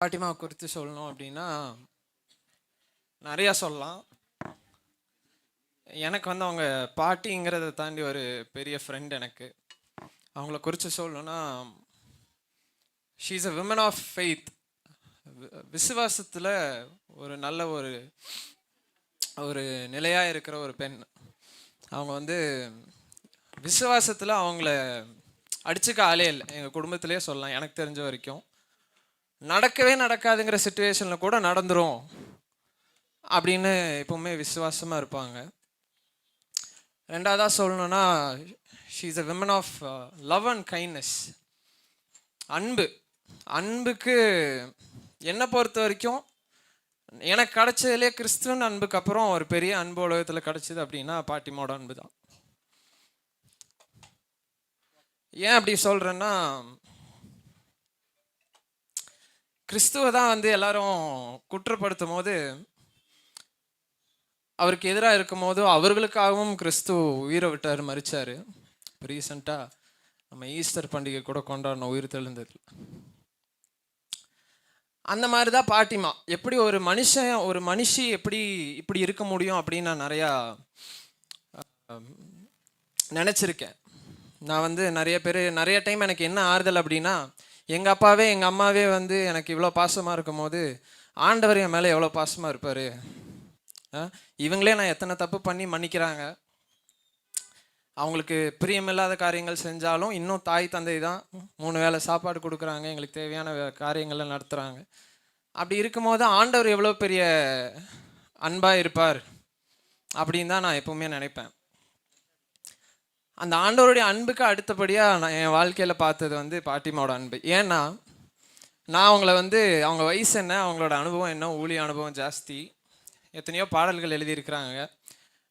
பாட்டிமா குறித்து சொல்லணும் அப்படின்னா நிறையா சொல்லலாம். எனக்கு வந்து அவங்க பாட்டிங்கிறத தாண்டி ஒரு பெரிய ஃப்ரெண்ட். எனக்கு அவங்கள குறித்து சொல்லணும்னா, she is a women of faith. விசுவாசத்தில் ஒரு நல்ல ஒரு ஒரு நிலையாக இருக்கிற ஒரு பெண். அவங்க வந்து விசுவாசத்தில் அவங்கள அடிச்சுக்க ஆளே இல்லை. எங்கள் குடும்பத்திலே சொல்லலாம், எனக்கு தெரிஞ்ச வரைக்கும். நடக்கவே நடக்காதுங்கிற சுச்சுவேஷனில் கூட நடந்துரும் அப்படின்னு எப்பவுமே விசுவாசமாக இருப்பாங்க. ரெண்டாவதாக சொல்லணும்னா, she is a women of love and kindness. அன்புக்கு என்னை பொறுத்த வரைக்கும் எனக்கு கிடைச்சதுலே கிறிஸ்துவன் அன்புக்கு அப்புறம் ஒரு பெரிய அன்பு உலகத்தில் கிடைச்சது அப்படின்னா பாட்டிமாவோட அன்பு தான். ஏன் அப்படி சொல்கிறேன்னா, கிறிஸ்துவை தான் வந்து எல்லாரும் குற்றப்படுத்தும் போது, அவருக்கு எதிராக இருக்கும் போது அவர்களுக்காகவும் கிறிஸ்து உயிரை விட்டார், மறிச்சார். இப்போ ரீசெண்டாக நம்ம ஈஸ்டர் பண்டிகை கூட கொண்டாடணும், உயிர் தெழுந்தது. அந்த மாதிரி தான் பாட்டிமா. எப்படி ஒரு மனுஷன் ஒரு மனுஷி எப்படி இப்படி இருக்க முடியும் அப்படின்னு நான் நிறையா நினச்சிருக்கேன். நான் வந்து நிறைய டைம் எனக்கு என்ன ஆறுதல் அப்படின்னா, எங்கள் அப்பாவே எங்கள் அம்மாவே வந்து எனக்கு இவ்வளோ பாசமாக இருக்கும் போது ஆண்டவர் என் மேலே எவ்வளோ பாசமாக இருப்பார். இவங்களே நான் எத்தனை தப்பு பண்ணி மன்னிக்கிறாங்க. அவங்களுக்கு பிரியமில்லாத காரியங்கள் செஞ்சாலும் இன்னும் தாய் தந்தை தான் 3 வேளை சாப்பாடு கொடுக்குறாங்க, எங்களுக்கு தேவையான காரியங்களை நடத்துகிறாங்க. அப்படி இருக்கும்போது ஆண்டவர் எவ்வளோ பெரிய அன்பாக இருப்பார் அப்படின்னு தான் நான் எப்பவுமே நினைப்பேன். அந்த ஆண்டவருடைய அன்புக்கு அடுத்தபடியாக நான் என் வாழ்க்கையில் பார்த்தது வந்து பாட்டிமாவோட அன்பு. ஏன்னா நான் அவங்கள வந்து அவங்க வயசு என்ன, அவங்களோட அனுபவம் என்ன, ஊழிய அனுபவம் ஜாஸ்தி. எத்தனையோ பாடல்கள் எழுதியிருக்கிறாங்க.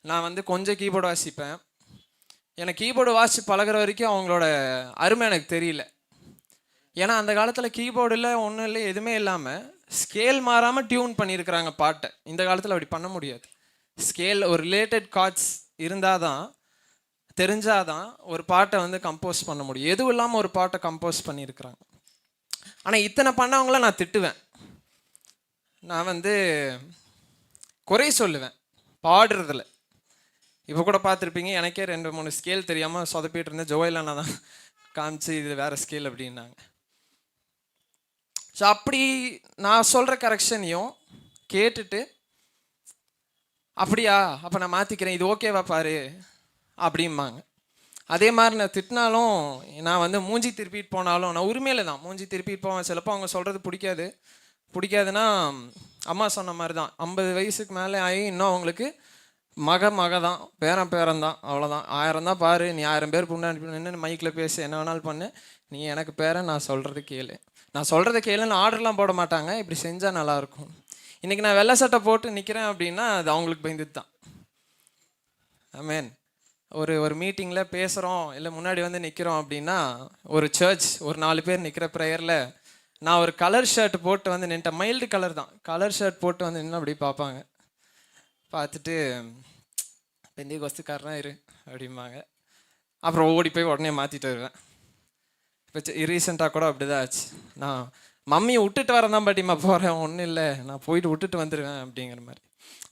நான் வந்து கொஞ்சம் கீபோர்டு வாசிப்பேன். எனக்கு கீபோர்டு வாசித்து பழகிற வரைக்கும் அவங்களோட அருமை எனக்கு தெரியல. ஏன்னா அந்த காலத்தில் கீபோர்டில் ஒன்றும் இல்லை, எதுவுமே இல்லாமல் ஸ்கேல் மாறாமல் டியூன் பண்ணியிருக்கிறாங்க பாட்டை. இந்த காலத்தில் அப்படி பண்ண முடியாது. ஸ்கேல் ஒரு ரிலேட்டட் கார்ட்ஸ் இருந்தால் தான், தெரிஞ்சாதான் ஒரு பாட்டை வந்து கம்போஸ் பண்ண முடியும். எதுவும் இல்லாமல் ஒரு பாட்டை கம்போஸ் பண்ணியிருக்கிறாங்க. ஆனால் இத்தனை பண்ணவங்கள நான் திட்டுவேன். நான் வந்து குறை சொல்லுவேன் பாடுறதில். இப்போ கூட பார்த்துருப்பீங்க, எனக்கே 2-3 ஸ்கேல் தெரியாமல் சொதப்பிட்டு இருந்தேன். ஜோயிலானா தான் காமிச்சு இது வேறு ஸ்கேல் அப்படின்னாங்க. ஸோ அப்படி நான் சொல்கிற கரெக்ஷனையும் கேட்டுட்டு, அப்படியா அப்போ நான் மாற்றிக்கிறேன், இது ஓகேவா பாரு அப்படிம்பாங்க. அதே மாதிரி நான் திட்டினாலும், நான் வந்து மூஞ்சி திருப்பிட்டு போனாலும், நான் உரிமையில தான் மூஞ்சி திருப்பிட்டு போவேன். சிலப்போ அவங்க சொல்கிறது பிடிக்காதுன்னா அம்மா சொன்ன மாதிரி தான், 50 வயசுக்கு மேலே ஆகி இன்னும் அவங்களுக்கு மக தான், பேரன் தான், அவ்வளோதான். 1000 தான் பாரு, நீ 1000 பேர் புண்ணு நின்று மைக்கில் பேசு, என்ன வேணாலும் பண்ணு, நீ எனக்கு பேரன், நான் சொல்கிறது கேளு. நான் சொல்கிறத கேளுன்னு ஆர்டர்லாம் போட மாட்டாங்க, இப்படி செஞ்சால் நல்லாயிருக்கும். இன்றைக்கி நான் வெள்ளை சட்டை போட்டு நிற்கிறேன் அப்படின்னா அது அவங்களுக்கு பயந்துட்டு தான். ஆமேன். ஒரு மீட்டிங்கில் பேசுகிறோம், இல்லை முன்னாடி வந்து நிற்கிறோம் அப்படின்னா, ஒரு சர்ச் ஒரு 4 பேர் நிற்கிற ப்ரேயரில் நான் ஒரு கலர் ஷர்ட் போட்டு வந்து நின்ட்டேன். மைல்டு கலர் தான், கலர் ஷர்ட் போட்டு வந்து நின்று அப்படி பார்ப்பாங்க. பார்த்துட்டு பெந்தி கொஸ்துக்காரனா இரு அப்படிம்பாங்க. அப்புறம் ஓடி போய் உடனே மாற்றிட்டு வருவேன். இப்போ ரீசெண்டாக கூட அப்படி தான் ஆச்சு. நான் மம்மியை விட்டுட்டு வரேன் தான் பாட்டிமா போகிறேன், ஒன்றும் இல்லை நான் போயிட்டு விட்டுட்டு வந்துடுவேன் அப்படிங்கிற மாதிரி.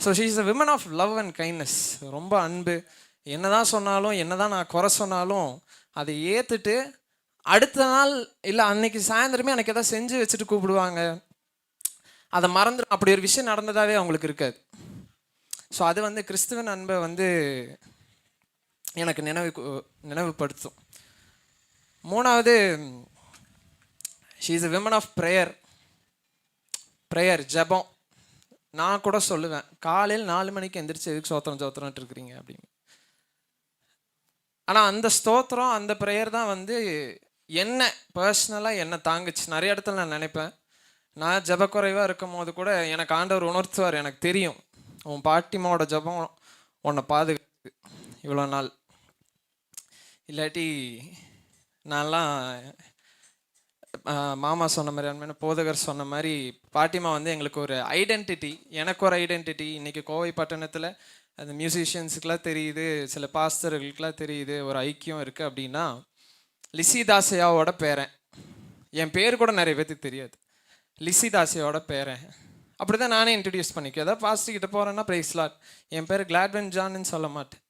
So she is a women of love and kindness. ரொம்ப அன்பு. என்ன தான் சொன்னாலும், என்ன தான் நான் குறை சொன்னாலும் அதை ஏற்றுட்டு அடுத்த நாள் இல்லை அன்னைக்கு சாயந்தரமே எனக்கு எதாவது செஞ்சு வச்சுட்டு கூப்பிடுவாங்க. அதை மறந்துடும். அப்படி ஒரு விஷயம் நடந்ததாகவே அவங்களுக்கு இருக்காது. ஸோ அது வந்து கிறிஸ்துவன் அன்பை வந்து எனக்கு நினைவுபடுத்தும். 3வது, she is a women of prayer, ஜெபம். நான் கூட சொல்லுவேன், காலையில் 4 மணிக்கு எந்திரிச்சு எதுக்கு சோத்திரம்ட்டு இருக்கிறீங்க அப்படின்னு. ஆனால் அந்த ஸ்தோத்திரம், அந்த ப்ரேயர் தான் வந்து என்ன பர்சனலாக என்ன தாங்குச்சு. நிறைய இடத்துல நான் நினைப்பேன், நான் ஜெபக்குறைவாக இருக்கும் போது கூட எனக்கு ஆண்டவர் உணர்த்துவார், எனக்கு தெரியும் உன் பாட்டிமாவோட ஜெபம் உன்னை பாதுகாத்து இவ்வளோ நாள், இல்லாட்டி நான்லாம் மாமா சொன்ன மாதிரி, அன்மையான போதகர் சொன்ன மாதிரி, பாட்டிமா வந்து எங்களுக்கு ஒரு ஐடென்டிட்டி, எனக்கு ஒரு ஐடென்டிட்டி. இன்றைக்கி கோவை பட்டணத்தில் அந்த மியூசிஷியன்ஸுக்கெலாம் தெரியுது, சில பாஸ்டர்களுக்கெலாம் தெரியுது, ஒரு ஐக்கியம் இருக்குது அப்படின்னா லிசி தாசையாவோட பேரன். என் பேர் கூட நிறைய பேருக்கு தெரியாது. லிசி தாசியோட பேரன். அப்படி தான் நானே இன்ட்ரடியூஸ் பண்ணிக்குவேன். ஏதாவது பாஸ்டர் கிட்ட போகிறேன்னா பிரைஸ் லாட், என் பேர் கிளாட்வன் ஜான்னு சொல்ல மாட்டேன்.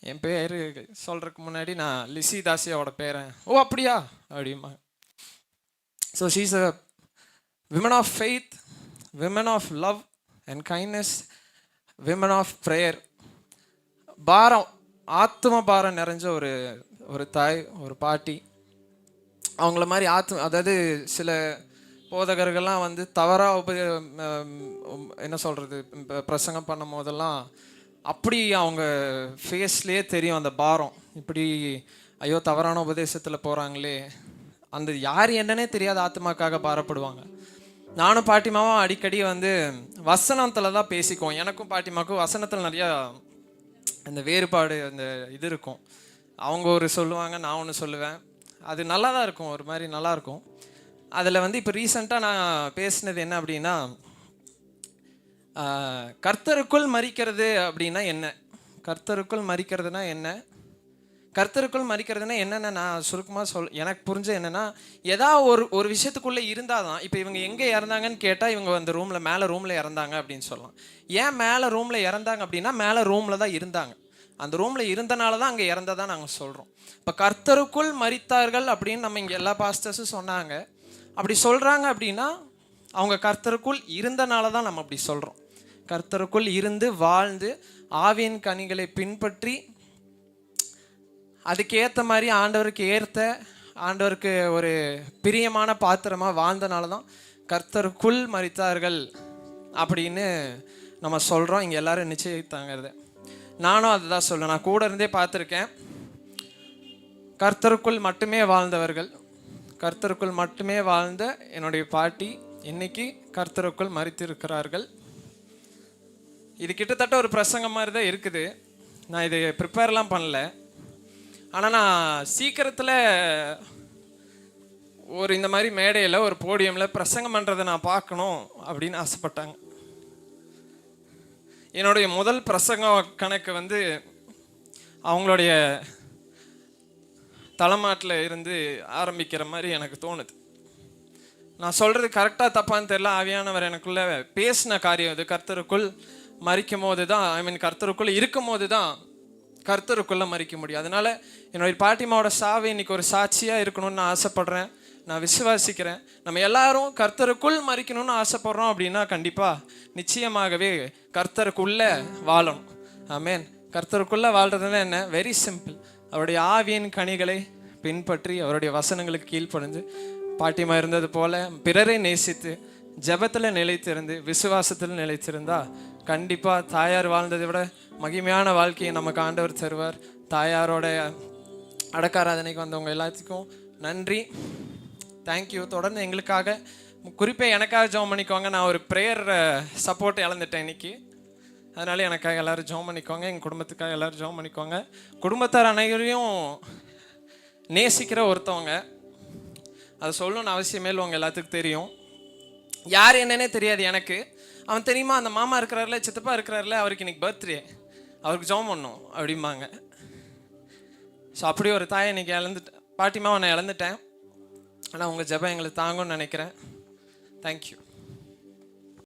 என் பேர் சொல்கிறதுக்கு முன்னாடி நான் லிசி தாசியோட பேரன். ஓ அப்படியா அப்படிமா. So she's a women of faith, women of love and kindness, women of prayer. பாரம், ஆத்ம பாரம் நிறைஞ்ச ஒரு தாய், ஒரு பாட்டி. அவங்கள மாதிரி அதாவது சில போதகர்கள்லாம் வந்து தவறாக என்ன சொல்கிறது, பிரசங்கம் பண்ணும் போதெல்லாம் அப்படி அவங்க ஃபேஸ்லேயே தெரியும் அந்த பாரம். இப்படி ஐயோ தவறான உபதேசத்தில் போகிறாங்களே, அந்த யார் என்னன்னே தெரியாத ஆத்மாக்காக பாரப்படுவாங்க. நானும் பாட்டிமாவும் அடிக்கடி வந்து வசனத்தில் தான் பேசிக்குவோம். எனக்கும் பாட்டிமாவுக்கும் வசனத்தில் நிறையா அந்த வேறுபாடு, அந்த இது இருக்கும். அவங்க ஒரு சொல்லுவாங்க, நான் ஒன்று சொல்லுவேன். அது நல்லா தான் இருக்கும், ஒரு மாதிரி நல்லாயிருக்கும். அதில் வந்து இப்போ ரீசெண்டாக நான் பேசினது என்ன அப்படின்னா, கர்த்தருக்குள் மரிக்கிறது அப்படின்னா என்ன, கர்த்தருக்குள் மரிக்கிறதுனா என்ன, கர்த்தருக்குள் மரிக்கிறதுனா என்னென்ன நான் சுருக்கமாக எனக்கு புரிஞ்ச என்னென்னா, ஏதாவது ஒரு விஷயத்துக்குள்ளே இருந்தால் தான். இப்போ இவங்க எங்கே இறந்தாங்கன்னு கேட்டால் இவங்க அந்த ரூமில் மேலே ரூமில் இறந்தாங்க அப்படின்னு சொல்லலாம். ஏன் மேலே ரூமில் இறந்தாங்க அப்படின்னா மேலே ரூமில் தான் இருந்தாங்க, அந்த ரூமில் இருந்தனால தான் அங்கே இறந்ததான் நாங்கள் சொல்கிறோம். இப்போ கர்த்தருக்குள் மரித்தார்கள் அப்படின்னு நம்ம இங்கே எல்லா பாஸ்டர்ஸும் சொன்னாங்க. அப்படி சொல்கிறாங்க அப்படின்னா அவங்க கர்த்தருக்குள் இருந்தனால தான் நம்ம அப்படி சொல்கிறோம். கர்த்தருக்குள் இருந்து வாழ்ந்து ஆவியின் கனிகளை பின்பற்றி அதுக்கேற்ற மாதிரி ஆண்டவருக்கு ஒரு பிரியமான பாத்திரமாக வாழ்ந்தனால தான் கர்த்தருக்குள் மரித்தார்கள் அப்படின்னு நம்ம சொல்கிறோம். இங்கே எல்லாரும் நிச்சயித்தாங்கிறது. நானும் அதுதான் சொல்லுவேன். நான் கூட இருந்தே பார்த்துருக்கேன். கர்த்தருக்குள் மட்டுமே வாழ்ந்தவர்கள், கர்த்தருக்குள் மட்டுமே வாழ்ந்த என்னுடைய பாட்டி இன்னைக்கு கர்த்தருக்குள் மரித்திருக்கிறார்கள். இது கிட்டத்தட்ட ஒரு பிரசங்கம் மாதிரி தான் இருக்குது. நான் இது ப்ரிப்பேர்லாம் பண்ணல. ஆனால் நான் சீக்கிரத்தில் இந்த மாதிரி மேடையில் ஒரு போடியமில் பிரசங்கம் பண்ணுறதை நான் பார்க்கணும் அப்படின்னு ஆசைப்பட்டாங்க. என்னுடைய முதல் பிரசங்க கணக்கு வந்து அவங்களுடைய தலைமாட்டில் இருந்து ஆரம்பிக்கிற மாதிரி எனக்கு தோணுது. நான் சொல்கிறது கரெக்டாக தப்பான்னு தெரியல. ஆவியானவர் எனக்குள்ளே பேசின காரியம் இது. கர்த்தருக்குள் மரிக்கும் போது தான், கர்த்தருக்குள்ளே இருக்கும் போது தான் கர்த்தருக்குள்ளே மரிக்க முடியும். அதனால் என்னுடைய பாட்டிமாவோட சாவை இன்னைக்கு ஒரு சாட்சியாக இருக்கணும்னு நான் ஆசைப்பட்றேன். நான் விசுவாசிக்கிறேன். நம்ம எல்லாரும் கர்த்தருக்குள் மரிக்கணும்னு ஆசைப்படுறோம் அப்படின்னா கண்டிப்பாக நிச்சயமாகவே கர்த்தருக்குள்ளே வாழணும். ஆமேன். கர்த்தருக்குள்ளே வாழ்றதுன்னா என்ன? Very simple. அவருடைய ஆவியின் கனிகளை பின்பற்றி அவருடைய வசனங்களுக்கு கீழ்ப்படிந்து பாட்டிமா இருந்தது போல பிறரை நேசித்து ஜெபத்தில் நிலைத்திருந்து விசுவாசத்தில் நிலைத்திருந்தா கண்டிப்பாக தாயார் வாழ்ந்ததை விட மகிமையான வாழ்க்கையை நமக்கு ஆண்டவர் தருவார். தாயாரோட அடக்காராதனைக்கு வந்தவங்க எல்லாத்துக்கும் நன்றி. தேங்க்யூ. தொடர்ந்து எங்களுக்காக, குறிப்பாக எனக்காக ஜெபம் பண்ணிக்கோங்க. நான் ஒரு ப்ரேயர் சப்போர்ட் இழந்துட்டேன் இன்னைக்கு. அதனால எனக்காக எல்லோரும் ஜெபம் பண்ணிக்கோங்க. எங்கள் குடும்பத்துக்காக எல்லோரும் ஜெபம் பண்ணிக்கோங்க. குடும்பத்தார் அனைவரையும் நேசிக்கிற ஒருத்தவங்க, அதை சொல்லணும்னு அவசியமே இல்லை. உங்கள் எல்லாத்துக்கும் தெரியும். யார் என்னன்னே தெரியாது எனக்கு. அவன் தெரியுமா, அந்த மாமா இருக்கிறார்ல, சித்தப்பா இருக்கிறார்ல, அவருக்கு இன்னைக்கு பர்த்டே, அவருக்கு ஜெபம் பண்ணணும் அப்படிம்பாங்க. ஸோ அப்படி ஒரு தாயை இன்னைக்கு பாட்டிமாவை நான் இழந்துட்டேன். ஆனால் உங்கள் ஜெபம் எங்களுக்கு தாங்கும்னு நினைக்கிறேன். தேங்க்யூ.